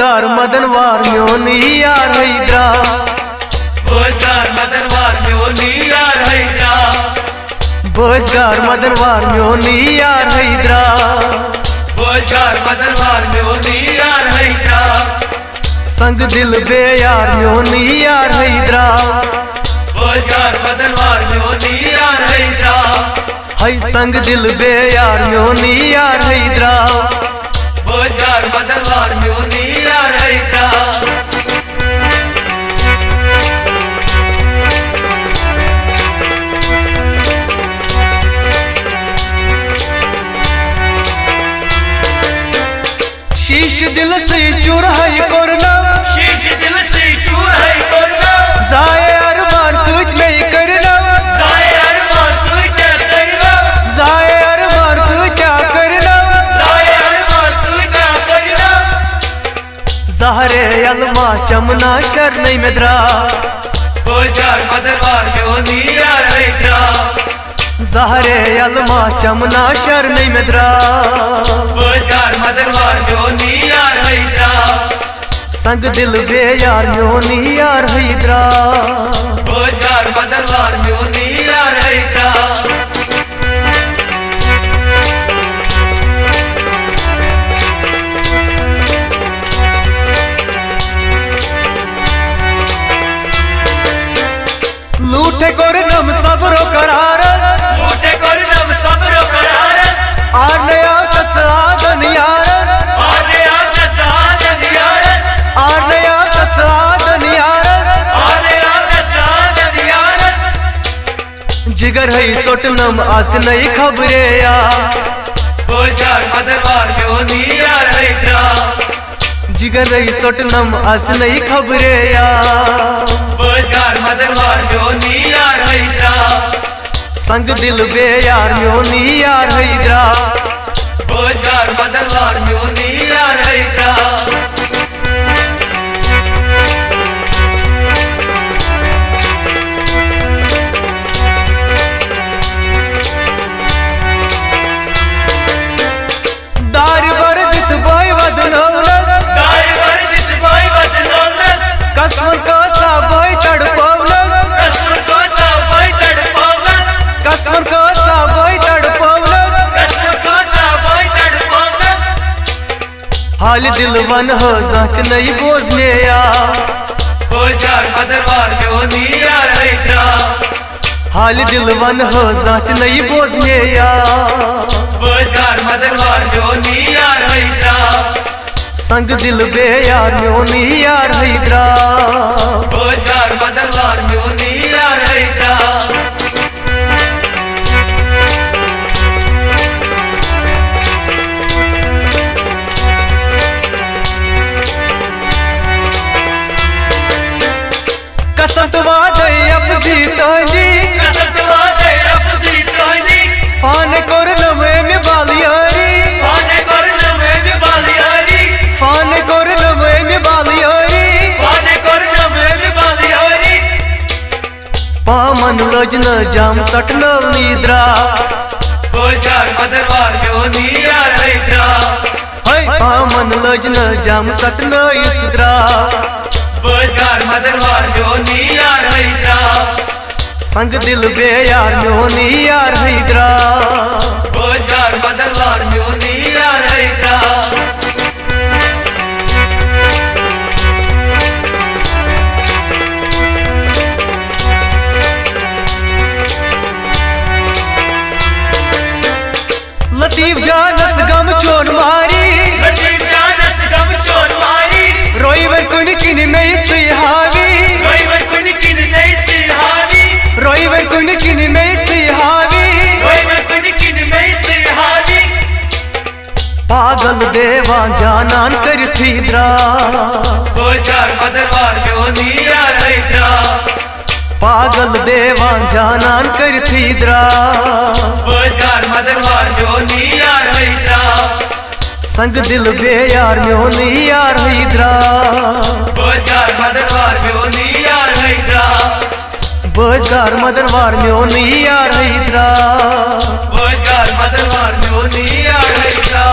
बोजगार मदनवार म्योनी यार हैदरा, बोजगार मदनवार म्योनी यार हैदरा, बोजगार मदनवार म्योनी यार हैदरा, बोजगार मदनवार म्योनी यार हैदरा, संग दिल बे यार म्योनी यार हैदरा, बोजगार मदनवार म्योनी यार हैदरा, है संग दिल बे यार म्योनी यार हैदरा, बोजगार मदनवार म्योनी यार हैदरा। शीश दिल से चूर है कोरना, शीश दिल से चूर है कोरना, जाए अरमान तुझ में करना, जाए अरमान तू क्या करना, जाए अरमान तू क्या करना, जाए अरमान तू क्या करना, जहरे अलमा चमना शर नहीं मेदरा, बोजगार मदनवार म्योनी यार हैदरा, जहरे अलमा चमना शर नहीं मेदरा, बोजगार मदनवार म्योनी यार हैदरा, संग दिल बे यार म्योनी यार हैदरा, बोजगार मदनवार म्योनी यार हैदरा। लूटे कोर नम सबरो करारस, लूटे कोर नम सबरो करारस, आने आकस आदन यारस, आने आकस आदन यारस, आने आकस आदन यारस, आने आकस आदन यारस, जिगर है चोटनम आज नहीं खबरे या, बोजगार मदनवार म्योनी यार हैदरा, जिगर है चोटनम आज नहीं खबरे या, बोजगार मदनवार म्योनी यार हैदरा, संग दिल बे यार म्योनी यार हैदरा, बोजगार मदनवार म्योनी यार हैदरा। दार बरदित बाय वदनौलस, दाई वर्जित बाई बदनौलस, कसम का सा बाय तड़पौलस, कसम को चाबाई तड़पौलस, कसम का सा बाय तड़पौलस, कसम को चाबाई तड़पौलस, हाल दिल वन हो जात नहीं बोझने या, बोजगार मदनवार म्योनी यार हैदरा, हाल दिल वन हो जात नहीं बोझने या, बोजगार मदनवार म्योनी यार हैदरा, संग दिल बे यार म्योनी यार हैदरा, बोजगार मदनवार म्योनी यार हैदरा। कसम तो वादे अब जीतानी, कसम से वादे अब जीतानी, फान कोर नमे में बालियारी, फाने कोर नमे में बालियारी, फान कोर नमे में बालियारी, फाने कोर नमे में बालियारी, पामन लजन जाम सटन नीद्रा, बोजगार मदनवार म्योनी यार हैदरा, पामन लजन जाम सटन इतरा, बोजगार मदनवार म्योनी यार हैदरा, संग दिल बे यार म्योनी यार हैदरा, बोजगार मदनवार म्योनी यार हैदरा। लतीफ जानस गम चोर मारी, लतीफ जानस गम चोर मारी, रोई वर कुन किन में सी हावी, रोई वर कुन किन नहीं सी हावी, रोई वर कुन किन में सी हावी, रोई वर कुन किन नहीं सी हावी, पागल देवा जानान कर थी द्रा, बोजगार मदनवार म्योनी यार हैदरा, पागल देवा जानान कर थी द्रा, बोजगार मदनवार म्योनी यार हैदरा, संग दिल बे यार म्योनी यार हैदरा, बोजगार मदनवार म्योनी यार हैदरा, बोजगार मदनवार म्योनी यार हैदरा, बोजगार मदनवार म्योनी यार हैदरा।